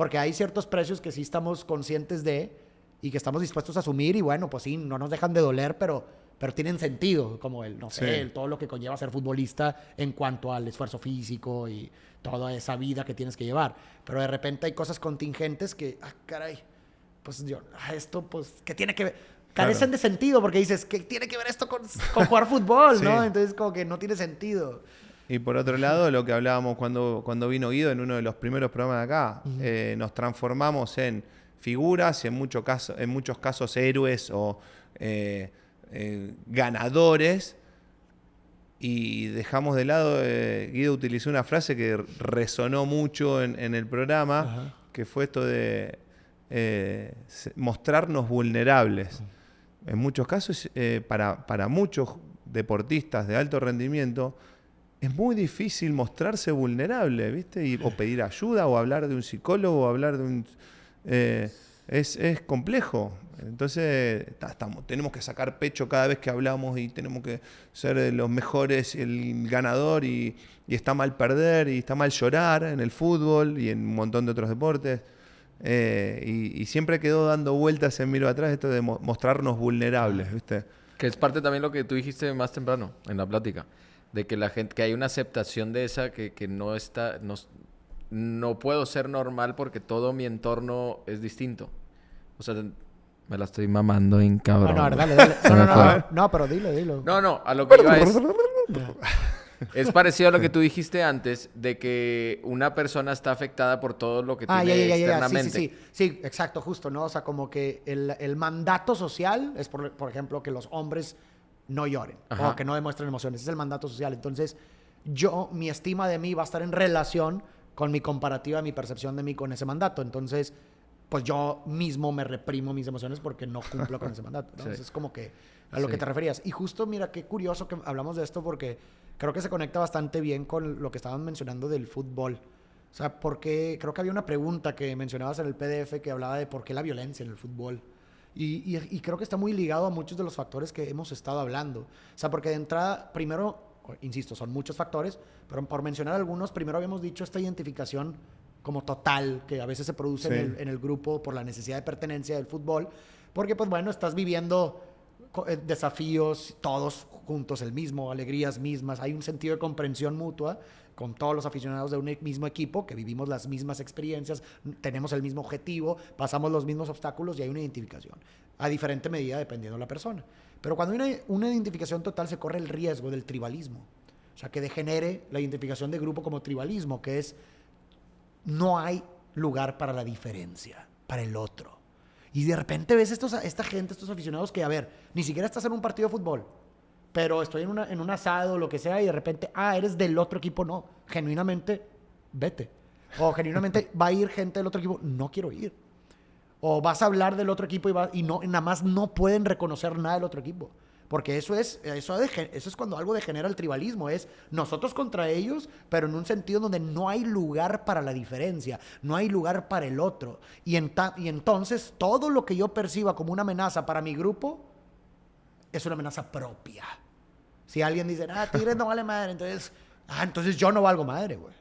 porque hay ciertos precios que sí estamos conscientes de y que estamos dispuestos a asumir y bueno, pues sí, no nos dejan de doler, pero tienen sentido, como todo lo que conlleva ser futbolista en cuanto al esfuerzo físico y toda esa vida que tienes que llevar. Pero de repente hay cosas contingentes que, caray, pues esto, pues, ¿qué tiene que ver? Carecen de sentido porque dices, ¿qué tiene que ver esto con jugar fútbol, no? Entonces, como que no tiene sentido. Y por otro lado, lo que hablábamos cuando vino Guido en uno de los primeros programas de acá, nos transformamos en figuras, en muchos casos héroes o ganadores, y dejamos de lado, Guido utilizó una frase que resonó mucho en el programa, que fue esto de mostrarnos vulnerables. En muchos casos, para muchos deportistas de alto rendimiento, es muy difícil mostrarse vulnerable, ¿viste? O pedir ayuda, o hablar de un psicólogo, o hablar de un... es complejo. Entonces, tenemos que sacar pecho cada vez que hablamos y tenemos que ser los mejores, el ganador, y está mal perder, y está mal llorar en el fútbol y en un montón de otros deportes. Y siempre quedó dando vueltas en Miro Atrás esto de mostrarnos vulnerables, ¿viste? Que es parte también lo que tú dijiste más temprano en la plática, de que la gente, que hay una aceptación de esa que no está, no puedo ser normal porque todo mi entorno es distinto. O sea, me la estoy mamando en cabrón. No, dale. No, pero dilo. No, a lo que iba es parecido a lo que tú dijiste antes, de que una persona está afectada por todo lo que tiene externamente. Sí, exacto, justo, ¿no? O sea, como que el mandato social es, por ejemplo, que los hombres no lloren o que no demuestren emociones. Ese es el mandato social. Entonces, mi estima de mí va a estar en relación con mi comparativa, mi percepción de mí con ese mandato. Entonces, pues yo mismo me reprimo mis emociones porque no cumplo con ese mandato. Entonces, es como que a lo que te referías. Y justo, mira, qué curioso que hablamos de esto porque creo que se conecta bastante bien con lo que estaban mencionando del fútbol. O sea, porque creo que había una pregunta que mencionabas en el PDF que hablaba de por qué la violencia en el fútbol. Y creo que está muy ligado a muchos de los factores que hemos estado hablando. O sea, porque de entrada, primero, insisto, son muchos factores, pero por mencionar algunos, primero habíamos dicho esta identificación como total, que a veces se produce en el grupo por la necesidad de pertenencia del fútbol, porque pues bueno, estás viviendo desafíos todos juntos, el mismo, alegrías mismas, hay un sentido de comprensión mutua con todos los aficionados de un mismo equipo, que vivimos las mismas experiencias, tenemos el mismo objetivo, pasamos los mismos obstáculos y hay una identificación, a diferente medida dependiendo de la persona. Pero cuando hay una identificación total se corre el riesgo del tribalismo, o sea, que degenere la identificación de grupo como tribalismo, que es no hay lugar para la diferencia, para el otro. Y de repente ves esta gente, estos aficionados que, a ver, ni siquiera estás en un partido de fútbol, pero estoy en un asado o lo que sea y de repente, eres del otro equipo. No, genuinamente, vete. O genuinamente va a ir gente del otro equipo, no quiero ir. O vas a hablar del otro equipo y nada más no pueden reconocer nada del otro equipo. Porque eso es cuando algo degenera el tribalismo, es nosotros contra ellos, pero en un sentido donde no hay lugar para la diferencia, no hay lugar para el otro. Y entonces todo lo que yo perciba como una amenaza para mi grupo es una amenaza propia. Si alguien dice, Tigres no vale madre, entonces yo no valgo madre, güey.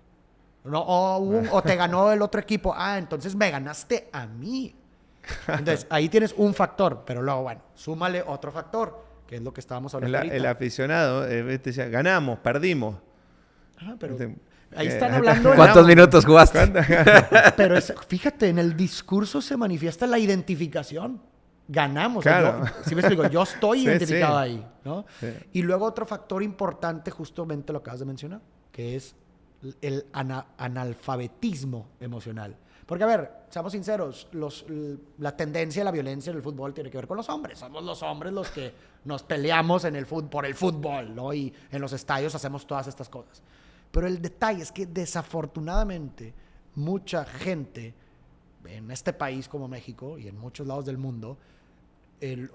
No, o te ganó el otro equipo, entonces me ganaste a mí. Entonces ahí tienes un factor, pero luego, bueno, súmale otro factor, que es lo que estábamos hablando ahorita. El aficionado decía, ganamos, perdimos. Pero ahí están hablando... ¿Cuántos minutos jugaste? Pero fíjate, en el discurso se manifiesta la identificación. Ganamos. Claro. ¿Sí me explico? Yo estoy identificado ahí, ¿no? Sí. Y luego otro factor importante, justamente lo acabas de mencionar, que es el analfabetismo emocional. Porque, a ver, seamos sinceros, la tendencia a la violencia en el fútbol tiene que ver con los hombres. Somos los hombres los que nos peleamos por el fútbol, ¿no? Y en los estadios hacemos todas estas cosas. Pero el detalle es que, desafortunadamente, mucha gente en este país como México y en muchos lados del mundo,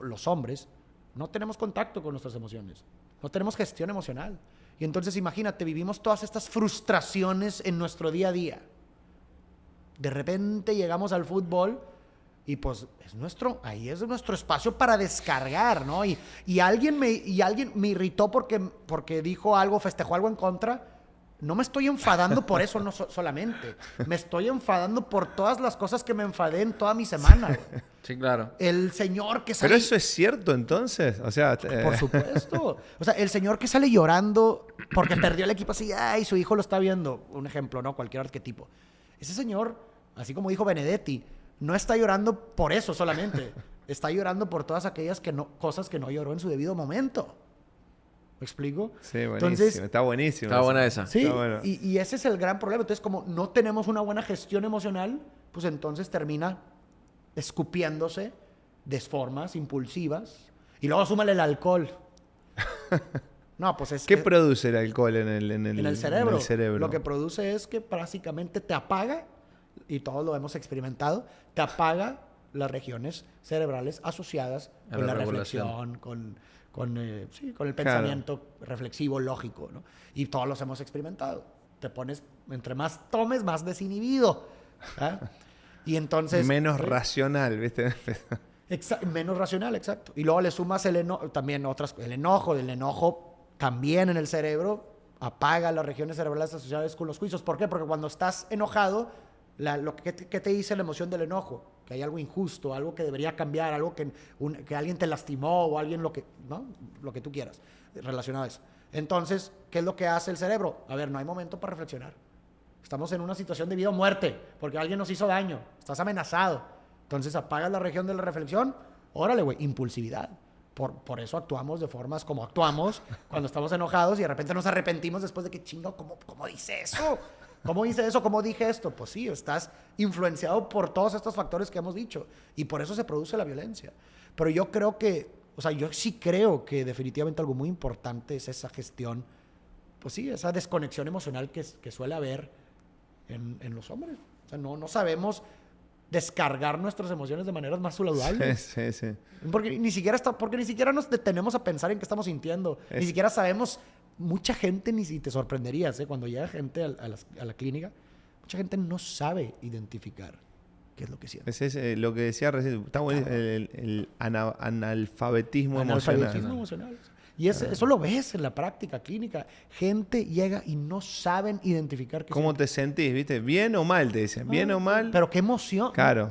los hombres, no tenemos contacto con nuestras emociones. No tenemos gestión emocional. Y entonces, imagínate, vivimos todas estas frustraciones en nuestro día a día. De repente llegamos al fútbol y pues ahí es nuestro espacio para descargar, ¿no? Y alguien me irritó porque dijo algo, festejó algo en contra. no me estoy enfadando por eso solamente. Me estoy enfadando por todas las cosas que me enfadé en toda mi semana, güey. Sí, claro. El señor que sale... ¿Pero eso es cierto entonces? O sea... Por supuesto. O sea, el señor que sale llorando porque perdió el equipo así, ay, su hijo lo está viendo. Un ejemplo, ¿no? Cualquier arquetipo. Ese señor, así como dijo Benedetti, no está llorando por eso solamente. Está llorando por todas aquellas cosas que no lloró en su debido momento. ¿Me explico? Sí, buenísimo. Entonces, está buenísimo. Está buena esa. sí, Está bueno. y ese es el gran problema. Entonces, como no tenemos una buena gestión emocional, pues entonces termina escupiéndose de formas impulsivas. Y luego súmale el alcohol. No, pues es ¿Qué que produce el alcohol en el cerebro. en el cerebro? Lo que produce es que básicamente te apaga, y todos lo hemos experimentado, te apaga las regiones cerebrales asociadas A con la la regulación. reflexión, con el pensamiento reflexivo lógico, ¿no? Y todos los hemos experimentado. Te pones, entre más tomes, más desinhibido. ¿Ah? Y entonces... Menos racional, ¿viste? Menos racional, exacto. Y luego le sumas también el enojo también en el cerebro apaga las regiones cerebrales asociadas con los juicios. ¿Por qué? Porque cuando estás enojado, ¿qué te dice la emoción del enojo? Que hay algo injusto, algo que debería cambiar, algo que alguien te lastimó o alguien ¿no? Lo que tú quieras relacionado a eso. Entonces, ¿qué es lo que hace el cerebro? A ver, no hay momento para reflexionar. Estamos en una situación de vida o muerte porque alguien nos hizo daño. Estás amenazado. Entonces apagas la región de la reflexión. Órale, güey, impulsividad. Por eso actuamos de formas como actuamos cuando estamos enojados y de repente nos arrepentimos después de que, chingo, ¿cómo dice eso? ¿Cómo hice eso? ¿Cómo dije esto? Pues sí, estás influenciado por todos estos factores que hemos dicho. Y por eso se produce la violencia. Pero yo creo yo sí creo que definitivamente algo muy importante es esa gestión, pues sí, esa desconexión emocional que suele haber en los hombres. O sea, no sabemos descargar nuestras emociones de maneras más saludables. Sí. Porque ni siquiera nos detenemos a pensar en qué estamos sintiendo. Ni siquiera sabemos. Mucha gente, ni si te sorprenderías, cuando llega gente a la clínica, mucha gente no sabe identificar qué es lo que siente. Es lo que decía recién. Está bueno el analfabetismo emocional. Y eso lo ves en la práctica clínica. Gente llega y no saben identificar qué ¿Cómo siente. te sentís? ¿Viste? ¿Bien o mal? Te dicen. ¿Bien o mal? Pero qué emoción. Claro.